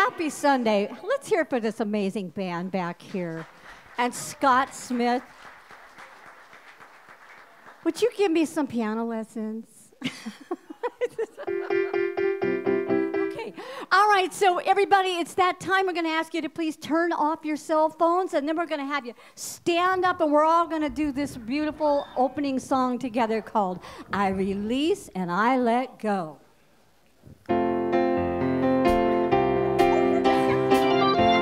Happy Sunday. Let's hear it for this amazing band back here. And Scott Smith. Would you give me some piano lessons? Okay. All right, so everybody, it's that time. We're going to ask you to please turn off your cell phones, and then we're going to have you stand up, and we're all going to do this beautiful opening song together called I Release and I Let Go.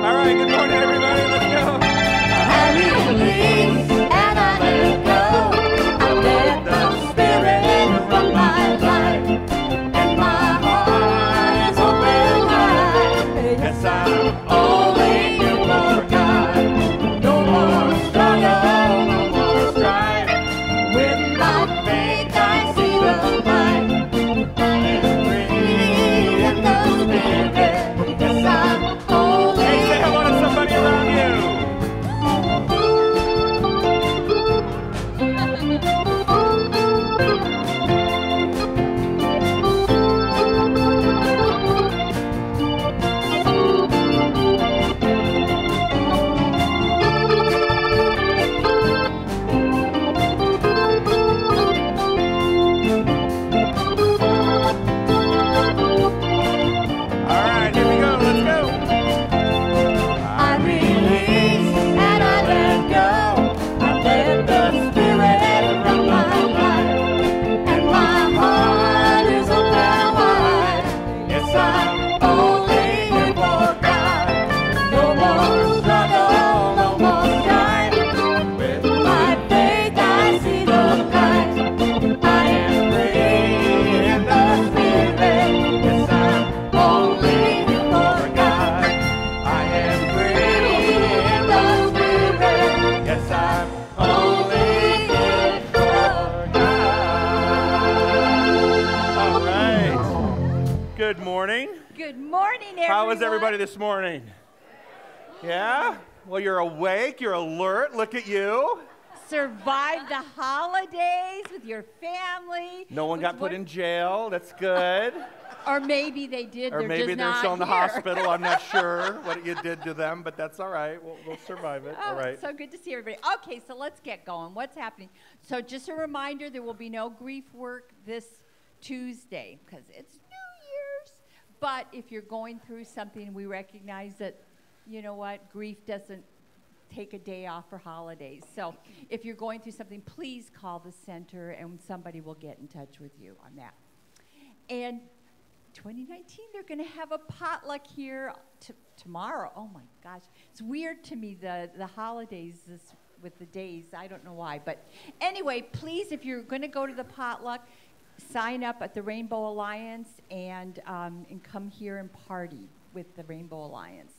All right, good morning, everybody. Let's go. I release and I let go. I let the Spirit run my life, and my heart is open wide. Yes, I'm only here for God. No more struggle, no more strife. With my faith, I see the light. I am free in the Spirit. Yes, I'm only. Say hello to somebody around you. All right, here we go. Let's go. I release and I let go. I let the Spirit run my life, and my heart is open wide. Yes, I'm only here for God. No more struggle, no more strife. With my faith, I see the light. I am free in the Spirit. Yes, I'm only here for God. I am free in the Spirit. Yes, I'm only here for God. All right. Good morning. Good morning, everyone. How is everybody this morning? Yeah? Well, you're awake. You're alert. Look at you. Survived the holidays with your family. No one got put in jail. That's good. Or maybe they did. Or they're maybe just they're not still in the here. hospital. I'm not sure what you did to them, but that's all right. We'll survive it. Oh, All right. so good to see everybody. Okay, so let's get going. What's happening? So just a reminder, there will be no grief work this Tuesday because it's New Year's. But if you're going through something, we recognize that, you know what, grief doesn't take a day off for holidays. So if you're going through something, please call the center and somebody will get in touch with you on that. And 2019, they're going to have a potluck here tomorrow. Oh my gosh. It's weird to me, the holidays with the days. I don't know why. But anyway, please, if you're going to go to the potluck, sign up at the Rainbow Alliance and come here and party with the Rainbow Alliance.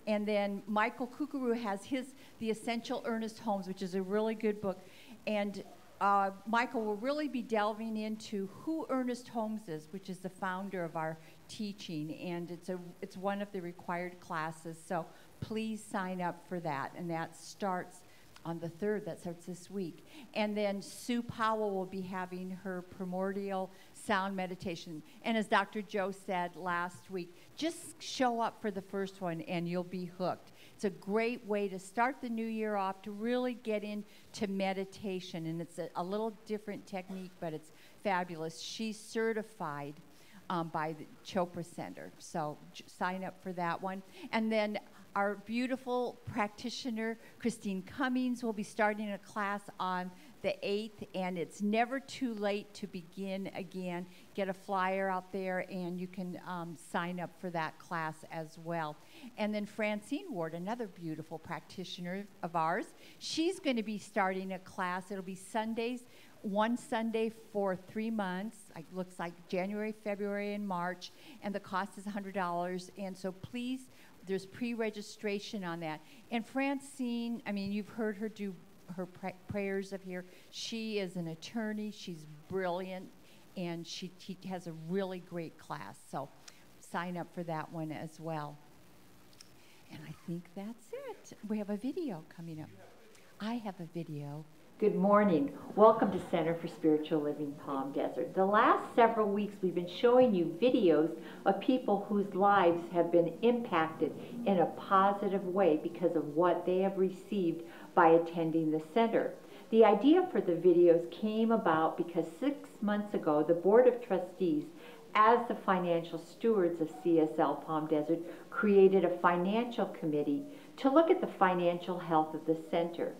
And then Michael Kukuru has The Essential Earnest Homes, which is a really good book. And Michael will really be delving into who Ernest Holmes is, which is the founder of our teaching. And it's one of the required classes. So please sign up for that. And that starts on the 3rd. That starts this week. And then Sue Powell will be having her primordial sound meditation. And as Dr. Joe said last week, just show up for the first one and you'll be hooked. It's a great way to start the new year off, to really get into meditation. And it's a little different technique, but it's fabulous. She's certified by the Chopra Center. So sign up for that one. And then our beautiful practitioner, Christine Cummings, will be starting a class on the 8th, and it's never too late to begin again. Get a flyer out there, and you can sign up for that class as well. And then Francine Ward, another beautiful practitioner of ours, she's going to be starting a class. It'll be Sundays, one Sunday for 3 months. It looks like January, February, and March, and the cost is $100. And so please, there's pre-registration on that. And Francine, I mean, you've heard her do her prayers up here. She is an attorney. She's brilliant, and she has a really great class. So sign up for that one as well. And I think that's it. We have a video coming up. I have a video. Good morning. Welcome to Center for Spiritual Living Palm Desert. The last several weeks we've been showing you videos of people whose lives have been impacted in a positive way because of what they have received by attending the center. The idea for the videos came about because 6 months ago the Board of Trustees, as the financial stewards of CSL Palm Desert, created a financial committee to look at the financial health of the center.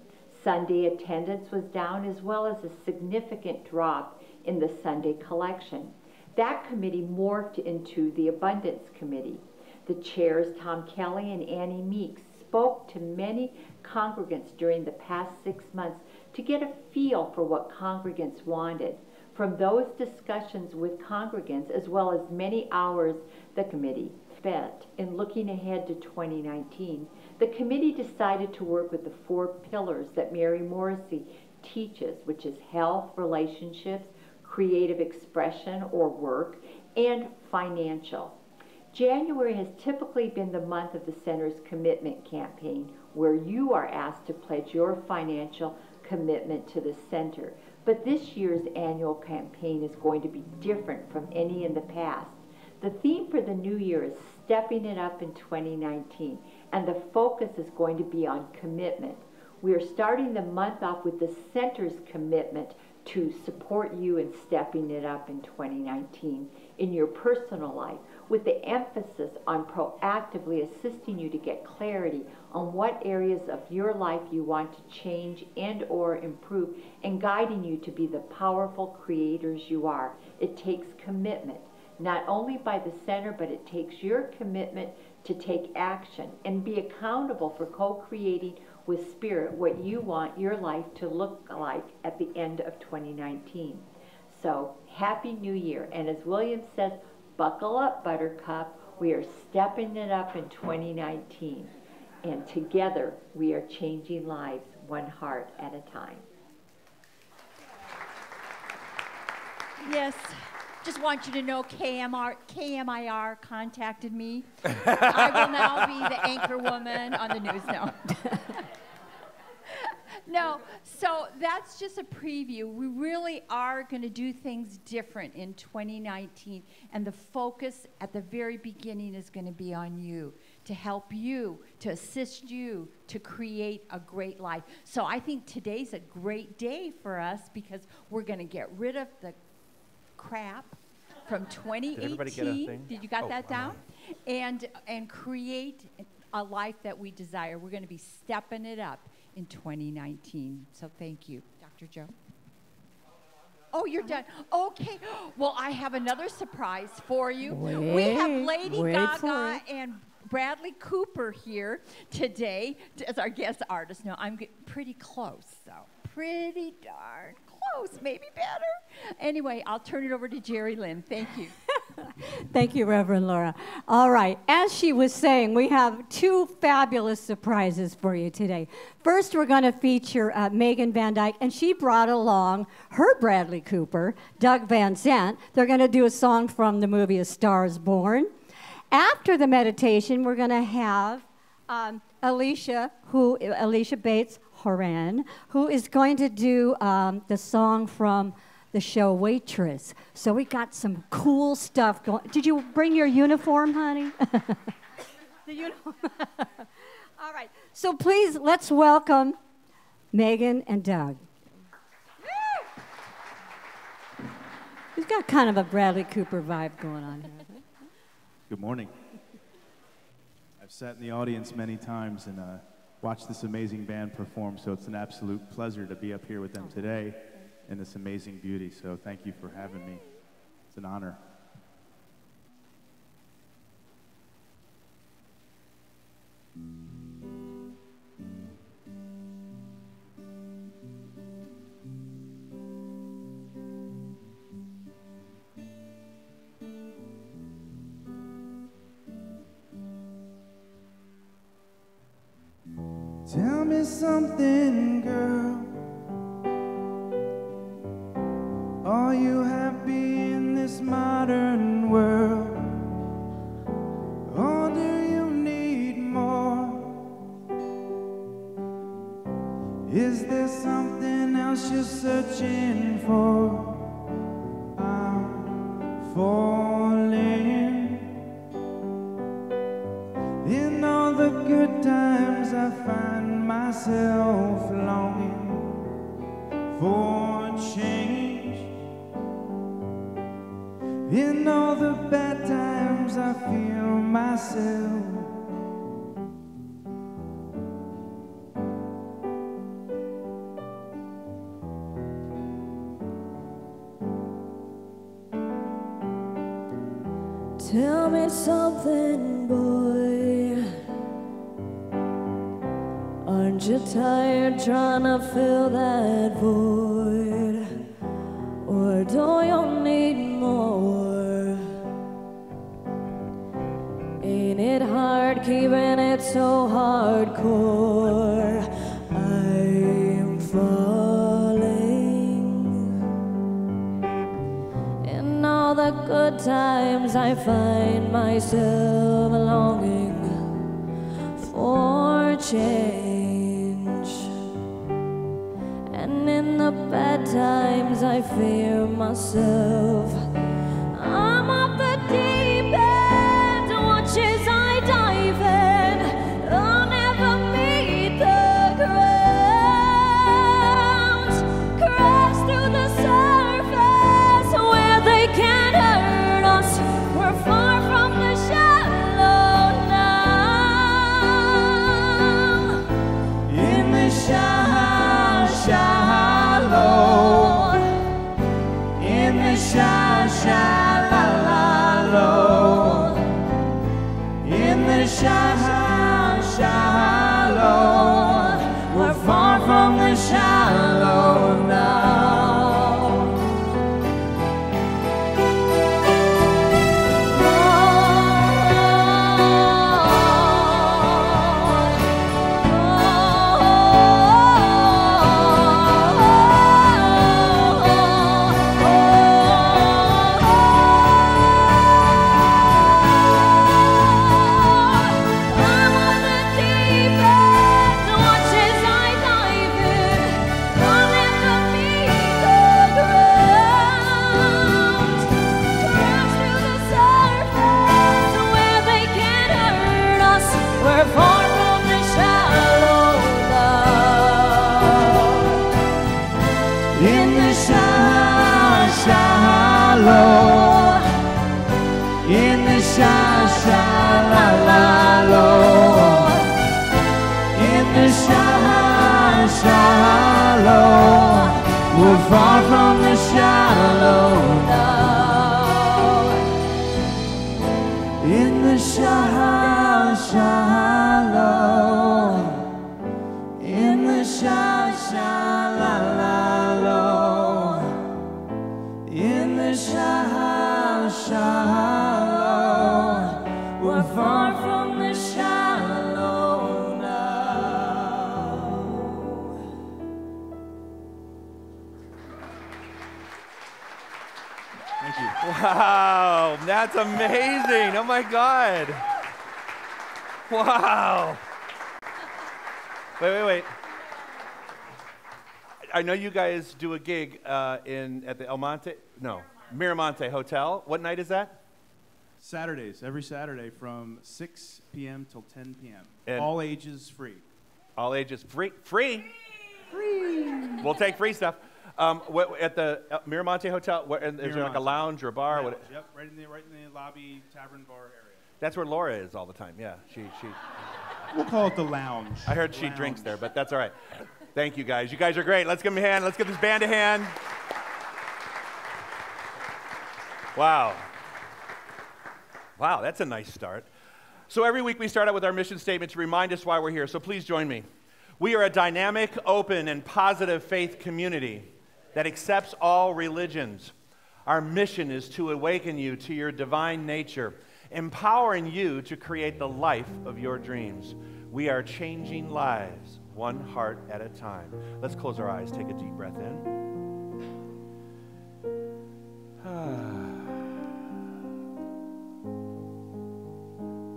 Sunday attendance was down, as well as a significant drop in the Sunday collection. That committee morphed into the Abundance Committee. The chairs, Tom Kelly and Annie Meeks, spoke to many congregants during the past 6 months to get a feel for what congregants wanted. From those discussions with congregants, as well as many hours the committee spent in looking ahead to 2019, the committee decided to work with the 4 pillars that Mary Morrissey teaches, which is health, relationships, creative expression or work, and financial. January has typically been the month of the center's commitment campaign, where you are asked to pledge your financial commitment to the center. But this year's annual campaign is going to be different from any in the past. The theme for the new year is stepping it up in 2019, and the focus is going to be on commitment. We are starting the month off with the center's commitment to support you in stepping it up in 2019 in your personal life, with the emphasis on proactively assisting you to get clarity on what areas of your life you want to change and or improve, and guiding you to be the powerful creators you are. It takes commitment, not only by the center, but it takes your commitment to take action and be accountable for co-creating with Spirit what you want your life to look like at the end of 2019. So, Happy New Year. And as William says, buckle up, Buttercup. We are stepping it up in 2019. And together, we are changing lives one heart at a time. Yes. Just want you to know KMIR contacted me. I will now be the anchor woman on the news now. No, so that's just a preview. We really are going to do things different in 2019, and the focus at the very beginning is going to be on you, to help you, to assist you, to create a great life. So I think today's a great day for us because we're going to get rid of the crap from 2018. Did everybody get a thing? Did you got that down? And create a life that we desire. We're going to be stepping it up in 2019. So thank you, Dr. Joe. Oh, you're done. Okay. Well, I have another surprise for you. We have Lady Gaga and Bradley Cooper here today as our guest artist. Now, I'm pretty close, so pretty darn close, maybe better. Anyway, I'll turn it over to Jerry Lynn. Thank you. Thank you, Reverend Laura. All right, as she was saying, we have 2 fabulous surprises for you today. First, we're going to feature Megan Van Dyke, and she brought along her Bradley Cooper, Doug Van Zandt. They're going to do a song from the movie A Star is Born. After the meditation, we're going to have Alicia Bates Horan, who is going to do the song from the show Waitress. So we got some cool stuff going. Did you bring your uniform, honey? The uniform. All right. So please, let's welcome Megan and Doug. He's got kind of a Bradley Cooper vibe going on here. Good morning. I've sat in the audience many times and watched this amazing band perform, so it's an absolute pleasure to be up here with them today in this amazing beauty. So thank you for having me. It's an honor. Tell me something, girl. Are you happy in this modern world? Or do you need more? Is there something else lost, you're searching for. I'm falling. In all the good times I find myself longing for change. In all the bad times I feel myself. Tell me something, boy. Aren't you tired trying to fill that void? Or do you need more? Ain't it hard keeping it so hardcore? I'm falling. In all the good times I find myself longing for change. And in the bad times I fear myself. I'm off the deep end, watch as I dive in. I'll never meet the ground. Crash through the surface where they can't hurt us. We're far from the shallow now. In the shallow, in the shallow, in the shallow, we're far from the shallow now. I'm on the deep end, watch as I dive in. I'll never meet the ground. Crash through the surface where they can't hurt us. We're far from the shallow now. In the shallow, in the shallow, in the shallow, we're far from the shallow now. In the shallow, in the shallow, in the shallow, we're far from the shallow now. Thank you. Wow, that's amazing. Oh my God. Wow. Wait. I know you guys do a gig at the Miramonte Hotel. What night is that? Saturdays, every Saturday from 6 p.m. till 10 p.m. And- All ages free. All ages free. Free. We'll take free stuff. At the Miramonte Hotel, is there like a Miramonte. lounge or a bar? Lounge, yep, right in the lobby tavern bar area. That's where Laura is all the time. Yeah, she. We'll call it the lounge. I heard she drinks there, but that's all right. Thank you guys. You guys are great. Let's give them a hand. Let's give this band a hand. Wow. Wow, that's a nice start. So every week we start out with our mission statement to remind us why we're here. So please join me. We are a dynamic, open, and positive faith community that accepts all religions. Our mission is to awaken you to your divine nature, empowering you to create the life of your dreams. We are changing lives, one heart at a time. Let's close our eyes. Take a deep breath in.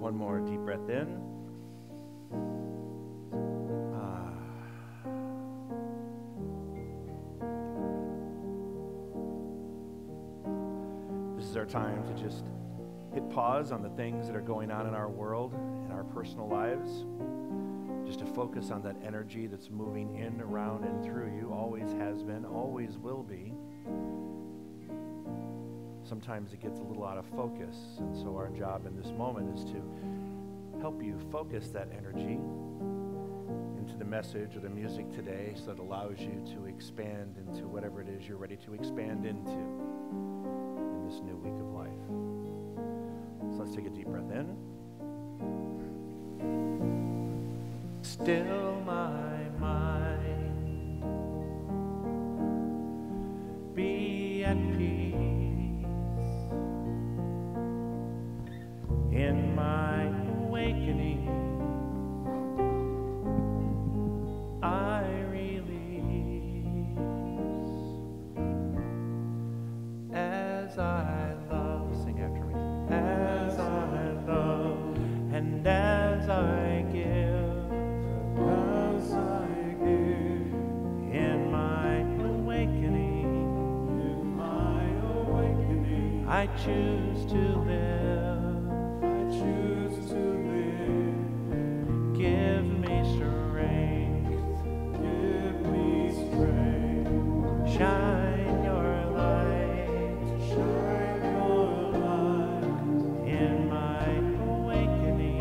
One more deep breath in. is our time to just hit pause on the things that are going on in our world, in our personal lives, just to focus on that energy that's moving in, around, and through you, always has been, always will be. Sometimes it gets a little out of focus, and so our job in this moment is to help you focus that energy into the message or the music today so it allows you to expand into whatever it is you're ready to expand into in this new week of life. So let's take a deep breath in. Still my mind, be at peace in my awakening. I release as I love. Sing after me. As I love and as I give, as I give in my awakening, I choose to live. I choose to live. Give me strength. Give me strength. Shine your light. Shine your light in my awakening.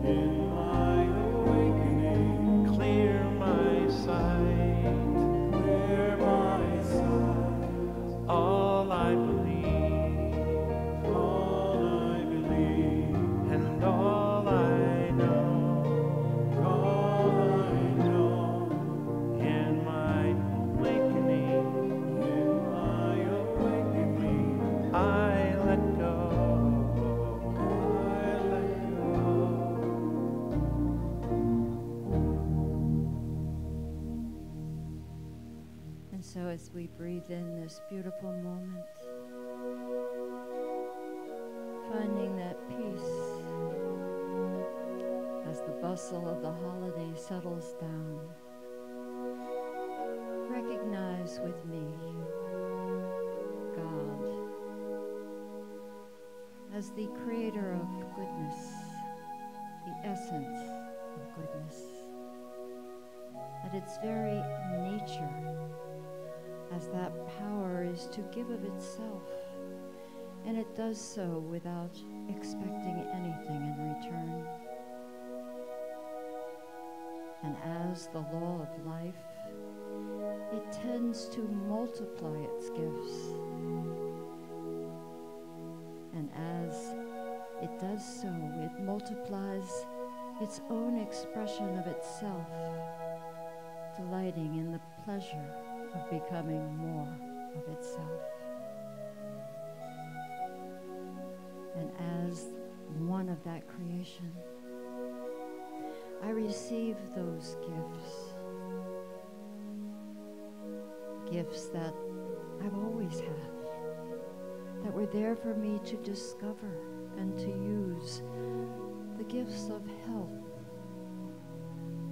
In my awakening. Clear my sight. Clear my sight. All I believe. All I believe. And all I know. All I know. In my awakening. In my awakening. I let go. I let go. And so as we breathe in this beautiful moment, finding that peace as the bustle of the holiday settles down, recognize with me God as the creator of goodness, the essence of goodness, at its very nature, as that power is to give of itself, and it does so without expecting anything in return. And as the law of life, it tends to multiply its gifts. And as it does so, it multiplies its own expression of itself, delighting in the pleasure of becoming more of itself. And as one of that creation, I receive those gifts that I've always had, that were there for me to discover and to use, the gifts of health,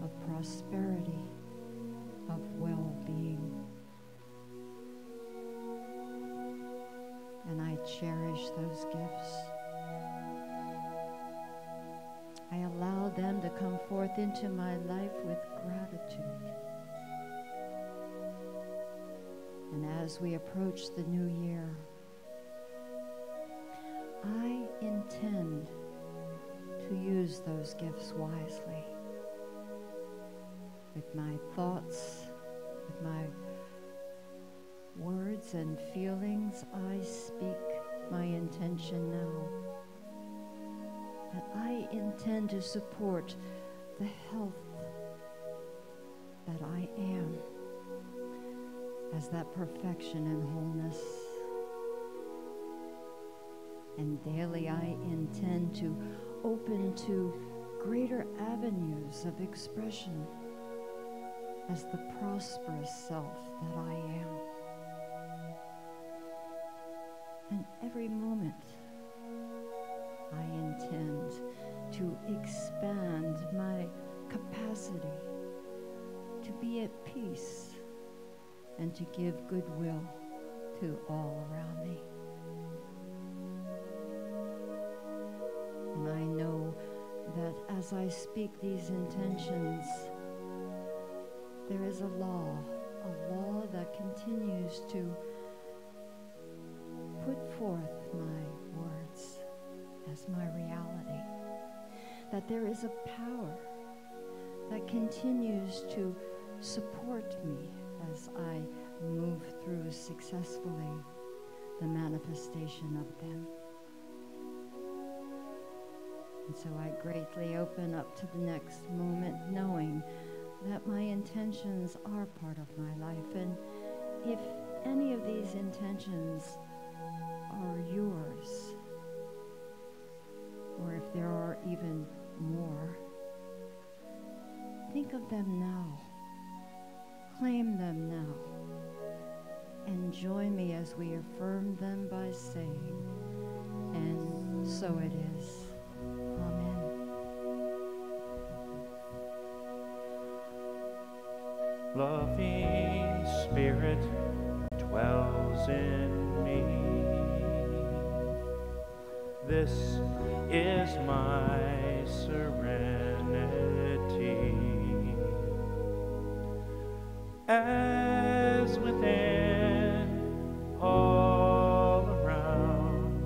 of prosperity, of well-being. And I cherish those gifts. I allow them to come forth into my life with gratitude. And as we approach the new year, I intend to use those gifts wisely. With my thoughts, with my words and feelings, I speak my intention now. That I intend to support the health that I am as that perfection and wholeness. And daily I intend to open to greater avenues of expression as the prosperous self that I am. And every moment I intend to expand my capacity to be at peace and to give goodwill to all around me. And I know that as I speak these intentions, there is a law that continues to put forth my words as my reality. That there is a power that continues to support me as I move through successfully the manifestation of them. And so I greatly open up to the next moment, knowing that my intentions are part of my life. And if any of these intentions are yours, or if there are even more, think of them now. Claim them now. And join me as we affirm them by saying, and so it is. Amen. Loving Spirit dwells in me. This is my serenity. As within, all around,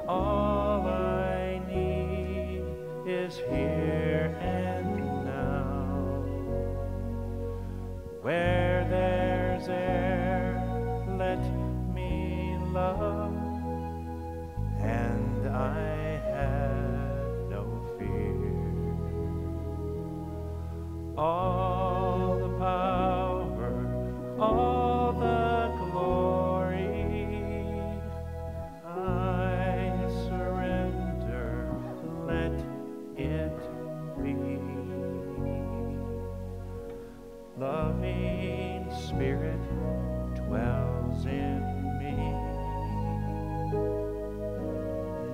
all I need is here and now. Where there's air, let me love, and I have no fear. All the power, all the glory, I surrender, let it be. Loving Spirit dwells in me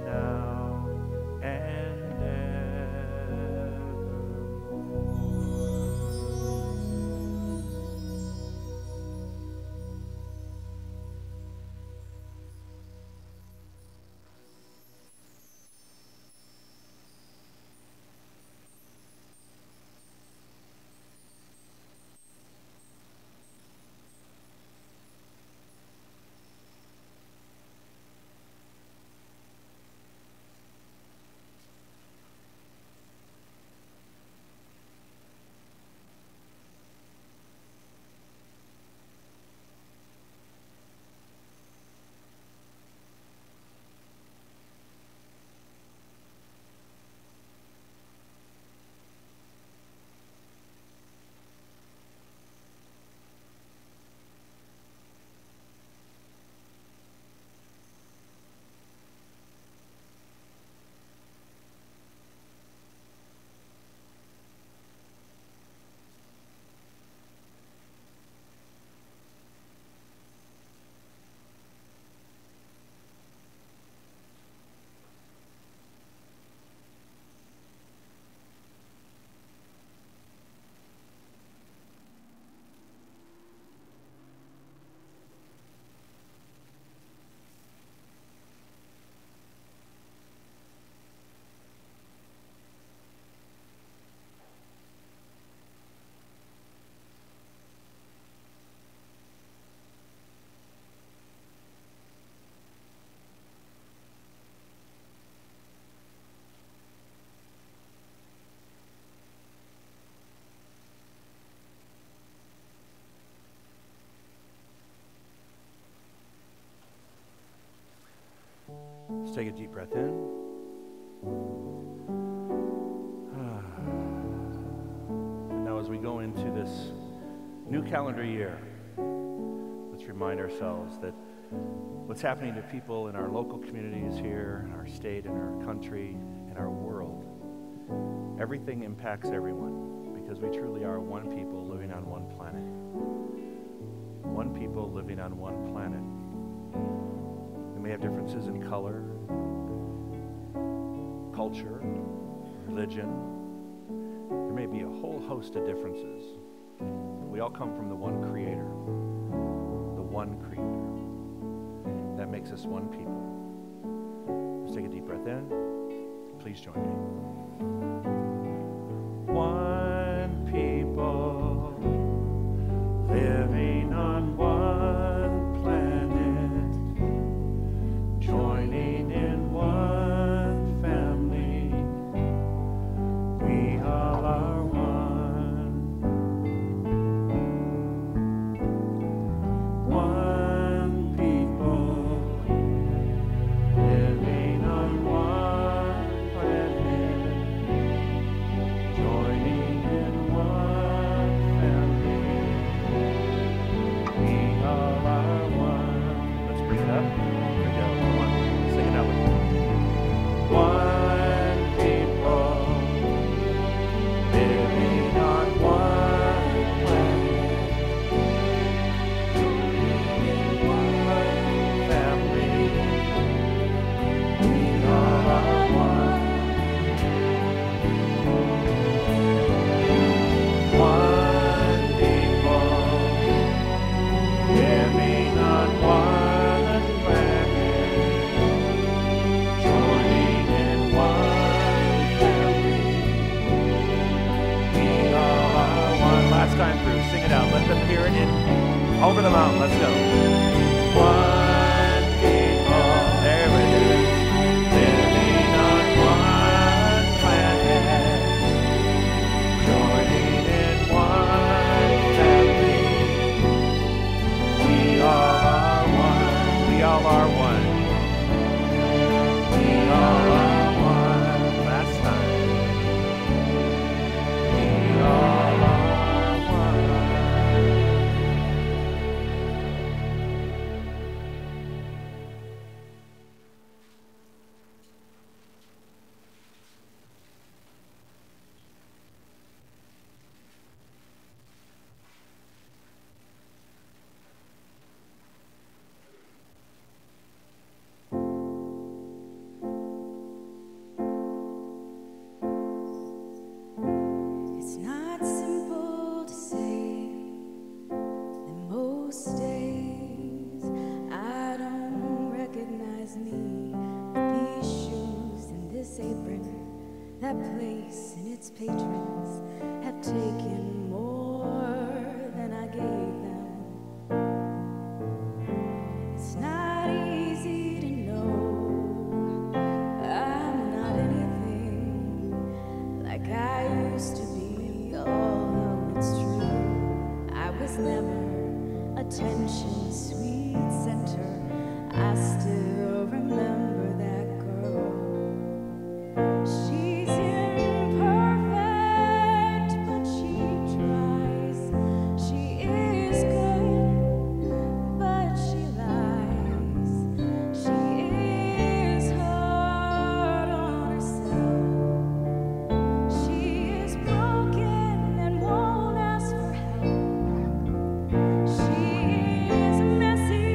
now and let's take a deep breath in. And now as we go into this new calendar year, let's remind ourselves that what's happening to people in our local communities here, in our state, in our country, in our world, everything impacts everyone because we truly are one people living on one planet. One people living on one planet. We may have differences in color, culture, religion. There may be a whole host of differences. We all come from the one Creator. The one Creator. That makes us one people. Let's take a deep breath in. Please join me. One people living on one planet, joining in one family. We all are one. One people living on one planet, joining in one family. We all are one. Let's bring it up. Here we go. Come on. Sing it out with me. One people living on one planet, joining in one family. We all are one. One people living on one planet, joining in one family. We all are one. Last time through, sing it out. Let them hear it in over the mountain. Let's go. One people, there it is, living on one planet, joining in one family. We all are one. We all are one. We all are one. Last time. We all are one. It's not simple to say that most days I don't recognize me. These shoes and this apron, that place and its patrons have taken more than I gave them. It's not easy to know I'm not anything like I used to be, although it's true. I was never attention sweet center. I still remember that girl. She's imperfect, but she tries. She is good, but she lies. She is hard on herself. She is broken and won't ask for help. She is messy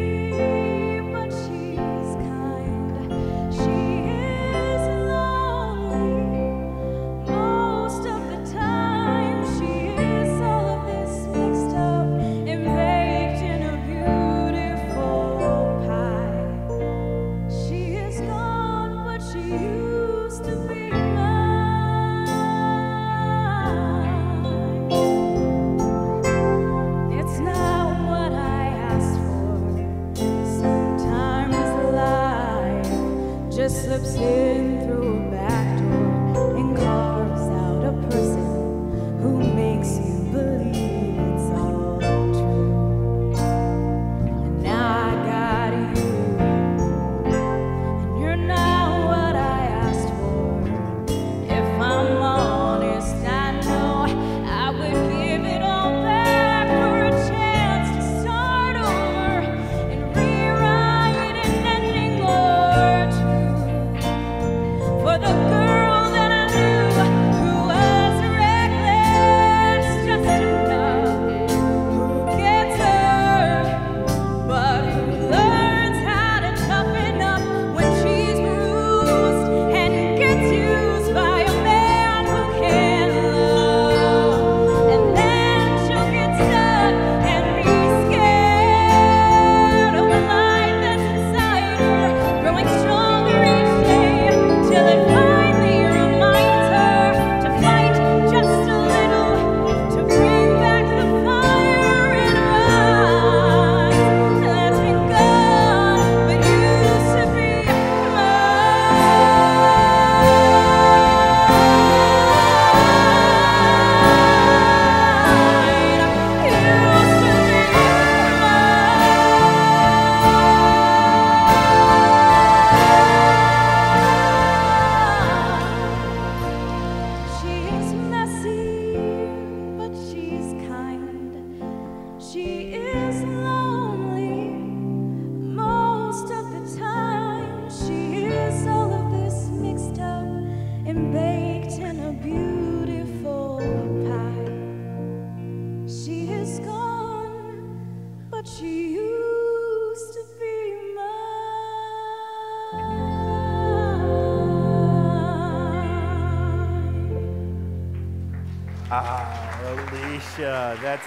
Alicia, that's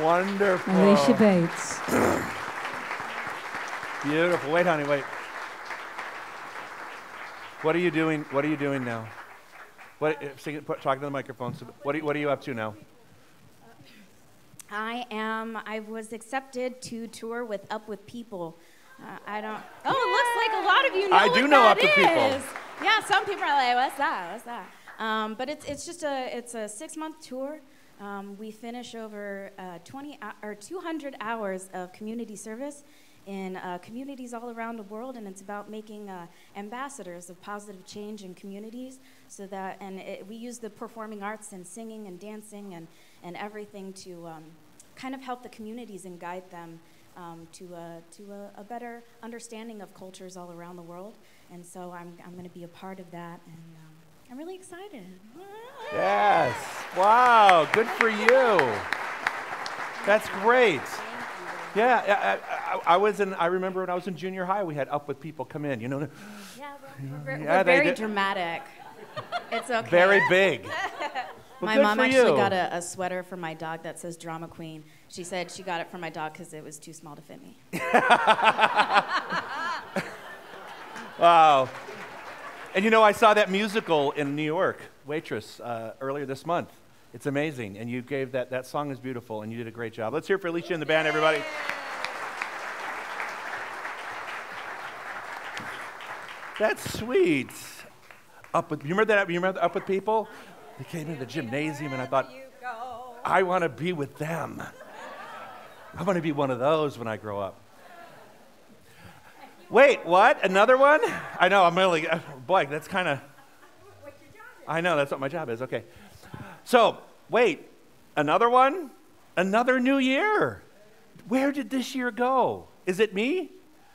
wonderful. Alicia Bates. Beautiful. Wait, honey, wait. What are you doing? What are you doing now? Talk to the microphone. So what are you up to now? I was accepted to tour with Up With People. I don't. Oh, it looks like a lot of you know I what do know that Up With People. is. Yeah, some people are like, "What's that? What's that?" But it's just a 6-month tour. We finish over 200 hours of community service in communities all around the world, and it's about making ambassadors of positive change in communities. So that, we use the performing arts and singing and dancing and everything to kind of help the communities and guide them to a better understanding of cultures all around the world. And so I'm going to be a part of that, and I'm really excited. Yes. Wow. Good for you. That's great. Yeah, I remember when I was in junior high, we had Up With People come in. You know. Yeah, we're very dramatic. It's okay. Very big. My mom actually got a sweater for my dog that says Drama Queen. She said she got it for my dog because it was too small to fit me. Wow. And I saw that musical in New York, Waitress, earlier this month. It's amazing. And you gave that song is beautiful, and you did a great job. Let's hear it for Alicia and the band, everybody. That's sweet. You remember Up With People? They came into the gymnasium, and I thought, I want to be with them. I want to be one of those when I grow up. Wait, what? Another one? I know, I'm really, boy, that's kind of, I know, that's what my job is, okay. So, wait, another one? Another new year. Where did this year go? Is it me?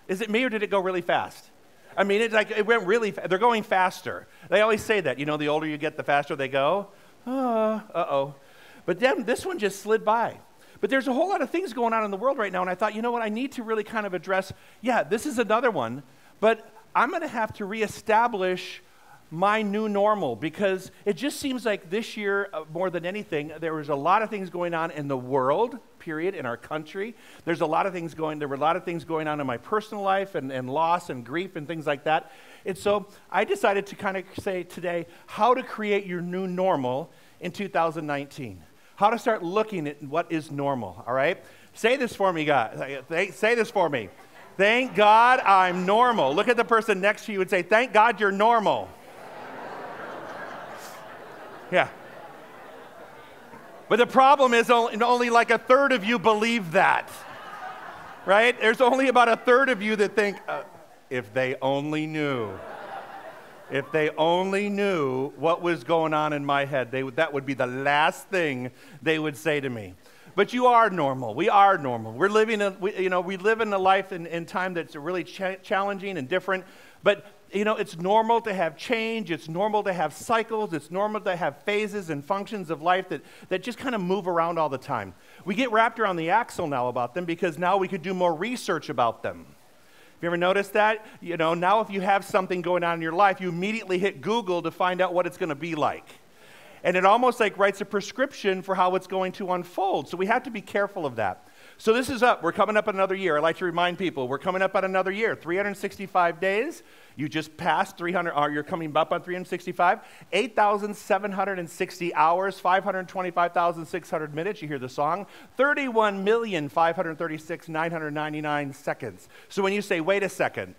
Is it me, or did it go really fast? I mean, it's like it went really they're going faster. They always say that, the older you get, the faster they go. Uh-oh. But then this one just slid by. But there's a whole lot of things going on in the world right now, and I thought, you know what, I need to really kind of address, this is another one, but I'm going to have to reestablish my new normal, because it just seems like this year, more than anything, there was a lot of things going on in the world, period, in our country. There were a lot of things going on in my personal life, and loss and grief and things like that. And so I decided to kind of say today how to create your new normal in 2019. How to start looking at what is normal, all right? Say this for me, guys. Say this for me. Thank God I'm normal. Look at the person next to you and say, thank God you're normal. Yeah. But the problem is only like a third of you believe that, right? There's only about a third of you that think, if they only knew. If they only knew what was going on in my head, that would be the last thing they would say to me. But you are normal. We are normal. We live in a life in time that's really challenging and different. But it's normal to have change. It's normal to have cycles. It's normal to have phases and functions of life that just kind of move around all the time. We get wrapped around the axle now about them because now we could do more research about them. Have you ever noticed that? Now if you have something going on in your life, you immediately hit Google to find out what it's going to be like. And it almost like writes a prescription for how it's going to unfold. So we have to be careful of that. So this is up. We're coming up on another year. I like to remind people, we're coming up on another year. 365 days. You just passed 300, or you're coming up on 365. 8,760 hours, 525,600 minutes. You hear the song. 31,536,999 seconds. So when you say, wait a second,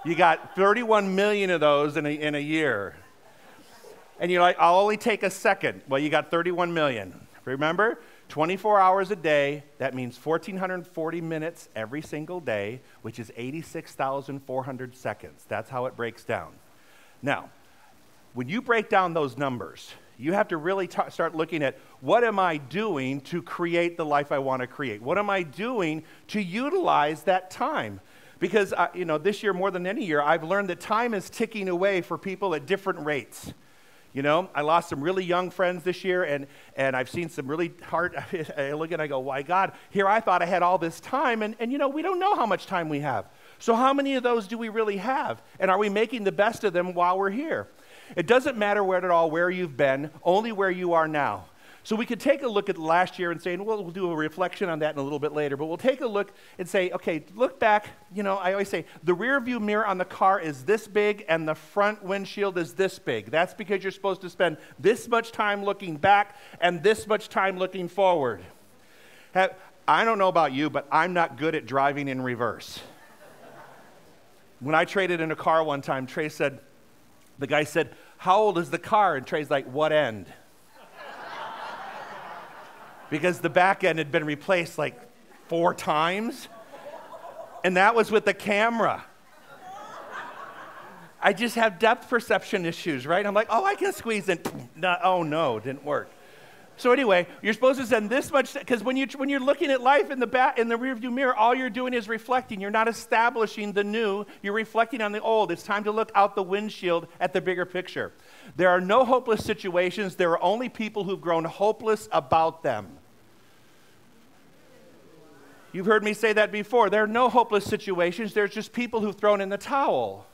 you got 31 million of those in a year. And you're like, I'll only take a second. Well, you got 31 million. Remember? 24 hours a day, that means 1,440 minutes every single day, which is 86,400 seconds. That's how it breaks down. Now, when you break down those numbers, you have to really start looking at what am I doing to create the life I want to create? What am I doing to utilize that time? Because, this year more than any year, I've learned that time is ticking away for people at different rates. I lost some really young friends this year, and I've seen some really hard, I look and I go, why God, here I thought I had all this time, and we don't know how much time we have. So how many of those do we really have? And are we making the best of them while we're here? It doesn't matter where you've been, only where you are now. So we could take a look at last year and say, well, we'll do a reflection on that in a little bit later, but we'll take a look and say, okay, look back. You know, I always say the rear view mirror on the car is this big and the front windshield is this big. That's because you're supposed to spend this much time looking back and this much time looking forward. I don't know about you, but I'm not good at driving in reverse. When I traded in a car one time, the guy said, how old is the car? And Trey's like, what end? Because the back end had been replaced like 4 times. And that was with the camera. I just have depth perception issues, right? I'm like, oh, I can squeeze in. No, oh, no, didn't work. So anyway, you're supposed to send this much, because when you're looking at life in the rearview mirror, all you're doing is reflecting. You're not establishing the new. You're reflecting on the old. It's time to look out the windshield at the bigger picture. There are no hopeless situations. There are only people who've grown hopeless about them. You've heard me say that before. There are no hopeless situations. There's just people who've thrown in the towel.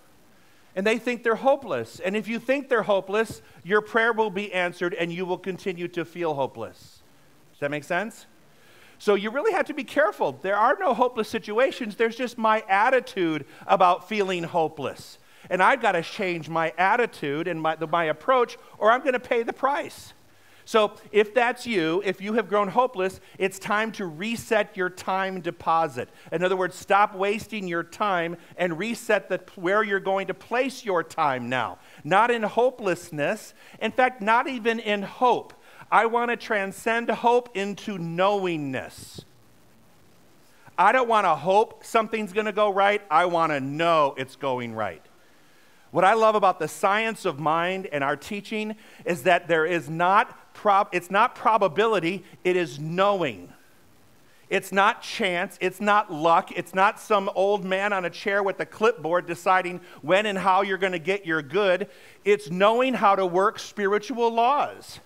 And they think they're hopeless. And if you think they're hopeless, your prayer will be answered and you will continue to feel hopeless. Does that make sense? So you really have to be careful. There are no hopeless situations. There's just my attitude about feeling hopeless. And I've got to change my attitude and my approach, or I'm going to pay the price. So if that's you, if you have grown hopeless, it's time to reset your time deposit. In other words, stop wasting your time and reset where you're going to place your time now. Not in hopelessness. In fact, not even in hope. I want to transcend hope into knowingness. I don't want to hope something's going to go right. I want to know it's going right. What I love about the science of mind and our teaching is that there is it's not probability, it is knowing. It's not chance, it's not luck, it's not some old man on a chair with a clipboard deciding when and how you're going to get your good. It's knowing how to work spiritual laws.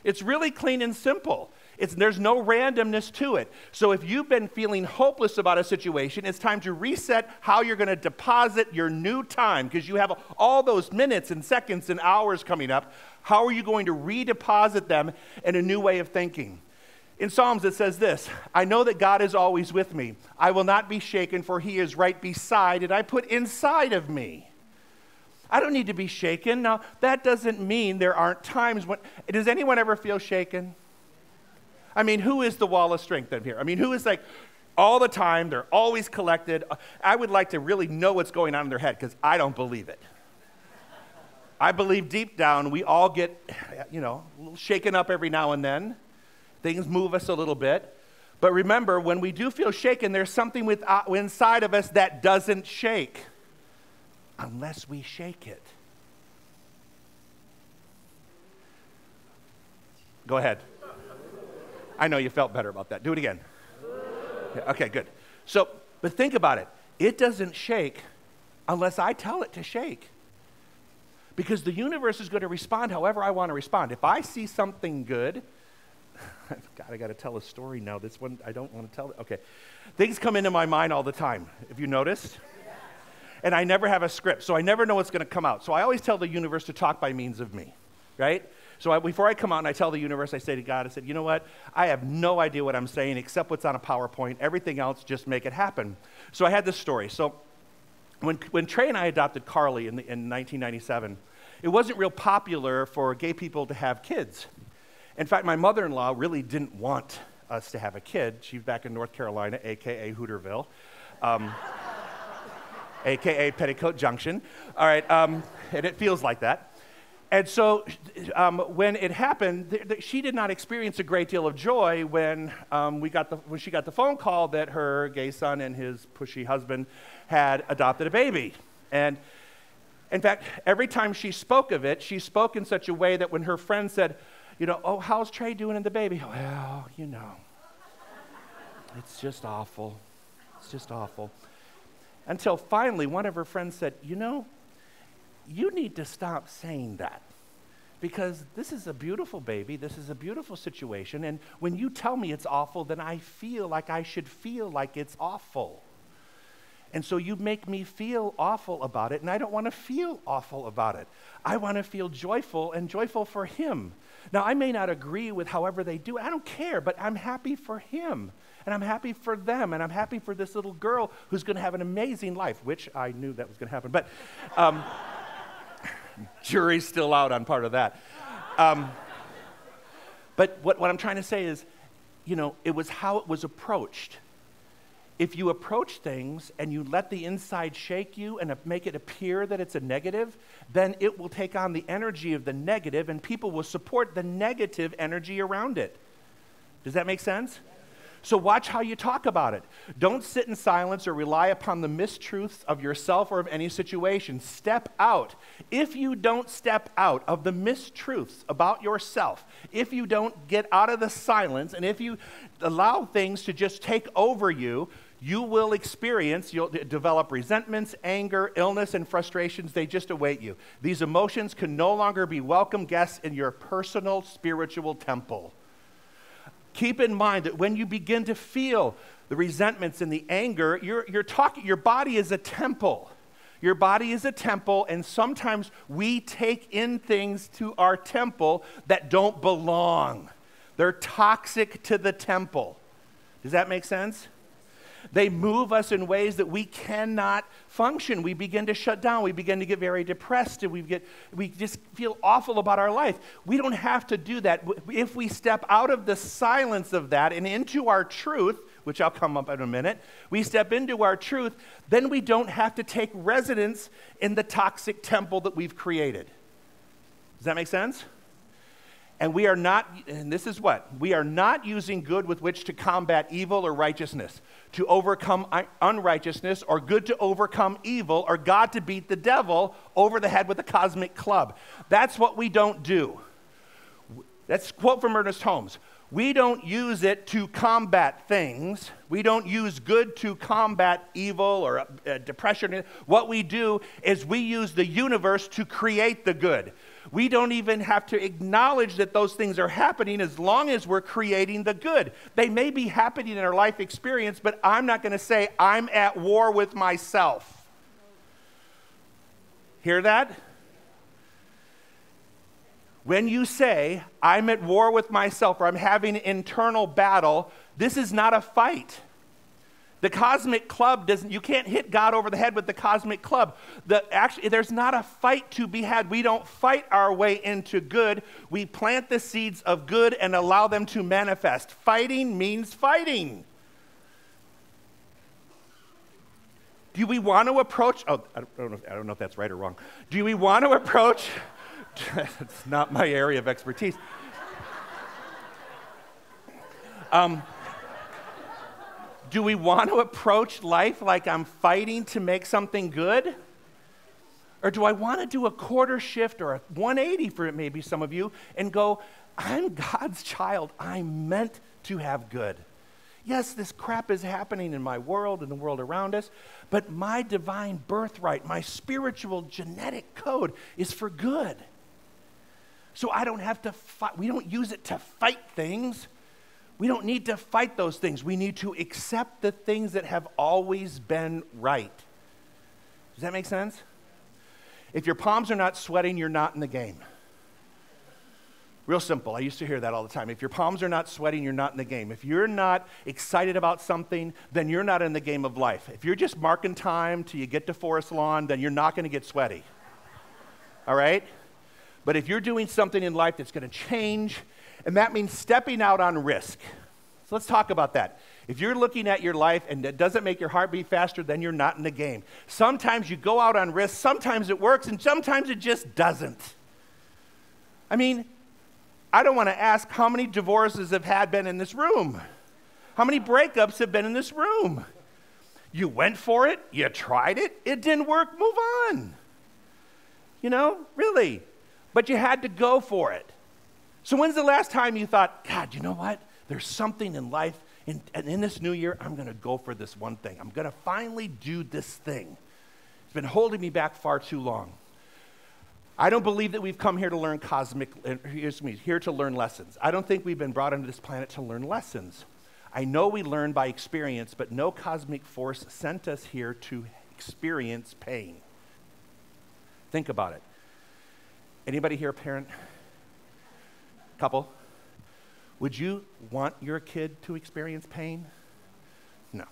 It's really clean and simple. There's no randomness to it. So if you've been feeling hopeless about a situation, it's time to reset how you're going to deposit your new time, because you have all those minutes and seconds and hours coming up. How are you going to redeposit them in a new way of thinking? In Psalms it says this, I know that God is always with me. I will not be shaken, for he is right beside, and I put inside of me. I don't need to be shaken. Now, that doesn't mean there aren't times when... Does anyone ever feel shaken? I mean, who is the wall of strength in here? I mean, who is like all the time, they're always collected? I would like to really know what's going on in their head, because I don't believe it. I believe deep down we all get, a little shaken up every now and then. Things move us a little bit. But remember, when we do feel shaken, there's something inside of us that doesn't shake unless we shake it. Go ahead. I know you felt better about that. Do it again. Yeah, okay, good. So, but think about it. It doesn't shake unless I tell it to shake. Because the universe is going to respond however I want to respond. If I see something good, God, I got to tell a story now. This one, I don't want to tell it. Okay. Things come into my mind all the time. Have you noticed? And I never have a script, so I never know what's going to come out. So I always tell the universe to talk by means of me, right? So before I come out and I tell the universe, I say to God, I said, you know what? I have no idea what I'm saying except what's on a PowerPoint. Everything else, just make it happen. So I had this story. So when Trey and I adopted Carly in 1997, it wasn't real popular for gay people to have kids. In fact, my mother-in-law really didn't want us to have a kid. She's back in North Carolina, a.k.a. Hooterville, a.k.a. Petticoat Junction. All right, and it feels like that. And so when it happened, she did not experience a great deal of joy when she got the phone call that her gay son and his pushy husband had adopted a baby. And in fact, every time she spoke of it, she spoke in such a way that when her friend said, oh, how's Trey doing in the baby? Well, it's just awful. It's just awful. Until finally, one of her friends said, you need to stop saying that, because this is a beautiful baby, this is a beautiful situation, and when you tell me it's awful, then I feel like I should feel like it's awful. And so you make me feel awful about it, and I don't want to feel awful about it. I want to feel joyful and joyful for him. Now, I may not agree with however they do it. I don't care, but I'm happy for him, and I'm happy for them, and I'm happy for this little girl who's going to have an amazing life, which I knew that was going to happen. But jury's still out on part of that. But what I'm trying to say is, it was how it was approached. If you approach things and you let the inside shake you and make it appear that it's a negative, then it will take on the energy of the negative, and people will support the negative energy around it. Does that make sense? So watch how you talk about it. Don't sit in silence or rely upon the mistruths of yourself or of any situation. Step out. If you don't step out of the mistruths about yourself, if you don't get out of the silence, and if you allow things to just take over you, you'll develop resentments, anger, illness, and frustrations. They just await you. These emotions can no longer be welcome guests in your personal spiritual temple. Keep in mind that when you begin to feel the resentments and the anger, your body is a temple. Your body is a temple, and sometimes we take in things to our temple that don't belong. They're toxic to the temple. Does that make sense? They move us in ways that we cannot function. We begin to shut down. We begin to get very depressed, and we just feel awful about our life. We don't have to do that. If we step out of the silence of that and into our truth, which I'll come up in a minute, we step into our truth, then we don't have to take residence in the toxic temple that we've created. Does that make sense? And we are not, and this is what? We are not using good with which to combat evil or righteousness, to overcome unrighteousness, or good to overcome evil, or God to beat the devil over the head with a cosmic club. That's what we don't do. That's a quote from Ernest Holmes. We don't use it to combat things. We don't use good to combat evil or depression. What we do is we use the universe to create the good. We don't even have to acknowledge that those things are happening as long as we're creating the good. They may be happening in our life experience, but I'm not going to say I'm at war with myself. Hear that? When you say, I'm at war with myself, or I'm having an internal battle, this is not a fight. The cosmic club you can't hit God over the head with the cosmic club. There's not a fight to be had. We don't fight our way into good. We plant the seeds of good and allow them to manifest. Fighting means fighting. Do we want to approach, I don't know if that's right or wrong. Do we want to approach, it's not my area of expertise. Do we want to approach life like I'm fighting to make something good? Or do I want to do a quarter shift or a 180 for maybe some of you and go, I'm God's child. I'm meant to have good. Yes, this crap is happening in my world and the world around us, but my divine birthright, my spiritual genetic code is for good. So I don't have to fight. We don't use it to fight things. We don't need to fight those things. We need to accept the things that have always been right. Does that make sense? If your palms are not sweating, you're not in the game. Real simple. I used to hear that all the time. If your palms are not sweating, you're not in the game. If you're not excited about something, then you're not in the game of life. If you're just marking time till you get to Forest Lawn, then you're not going to get sweaty. All right? But if you're doing something in life that's going to change, and that means stepping out on risk. So let's talk about that. If you're looking at your life and it doesn't make your heart beat faster, then you're not in the game. Sometimes you go out on risk, sometimes it works, and sometimes it just doesn't. I mean, I don't want to ask how many divorces have been in this room. How many breakups have been in this room? You went for it, you tried it, it didn't work, move on. Really. But you had to go for it. So when's the last time you thought, God, you know what? There's something in life, and in this new year, I'm going to go for this one thing. I'm going to finally do this thing. It's been holding me back far too long. I don't believe that we've come here to learn here to learn lessons. I don't think we've been brought onto this planet to learn lessons. I know we learn by experience, but no cosmic force sent us here to experience pain. Think about it. Anybody here a parent? Couple? Would you want your kid to experience pain? No,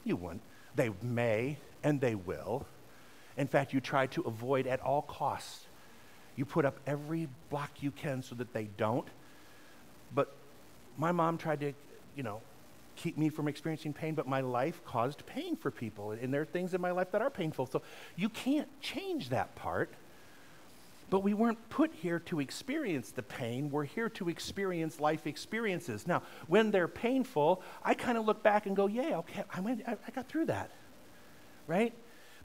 you wouldn't. They may and they will. In fact, you try to avoid at all costs. You put up every block you can so that they don't. But my mom tried to, keep me from experiencing pain, but my life caused pain for people. And there are things in my life that are painful. So you can't change that part. But we weren't put here to experience the pain. We're here to experience life experiences. Now, when they're painful, I kind of look back and go, yeah, okay, I got through that, right?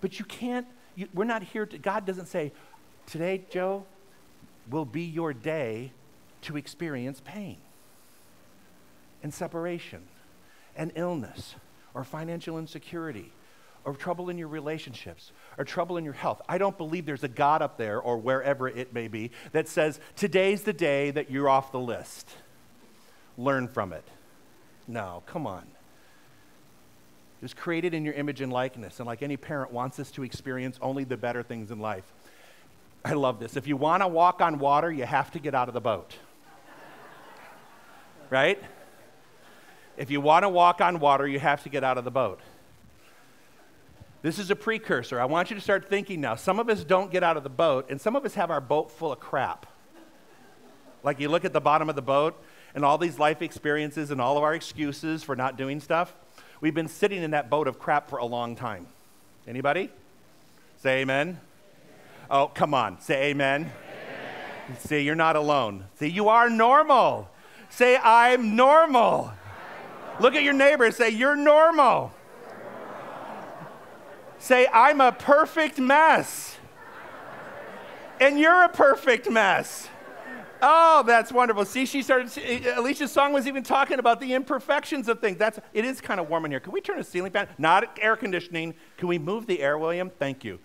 But you can't, we're not here to, God doesn't say, today, Joe, will be your day to experience pain and separation and illness or financial insecurity or trouble in your relationships or trouble in your health. I don't believe there's a God up there or wherever it may be that says, today's the day that you're off the list. Learn from it. No, come on. It was created in your image and likeness, and like any parent wants us to experience only the better things in life. I love this. If you want to walk on water, you have to get out of the boat. Right? If you want to walk on water, you have to get out of the boat. This is a precursor. I want you to start thinking now. Some of us don't get out of the boat, and some of us have our boat full of crap. Like you look at the bottom of the boat, and all these life experiences and all of our excuses for not doing stuff. We've been sitting in that boat of crap for a long time. Anybody? Say amen. Oh, come on. Say amen. Amen. See, you're not alone. See, you are normal. Say, I'm normal. Look at your neighbor. Say, you're normal. Say, I'm a perfect mess. And you're a perfect mess. Oh, that's wonderful. See, Alicia's song was even talking about the imperfections of things. It is kind of warm in here. Can we turn a ceiling fan? Not air conditioning. Can we move the air, William? Thank you.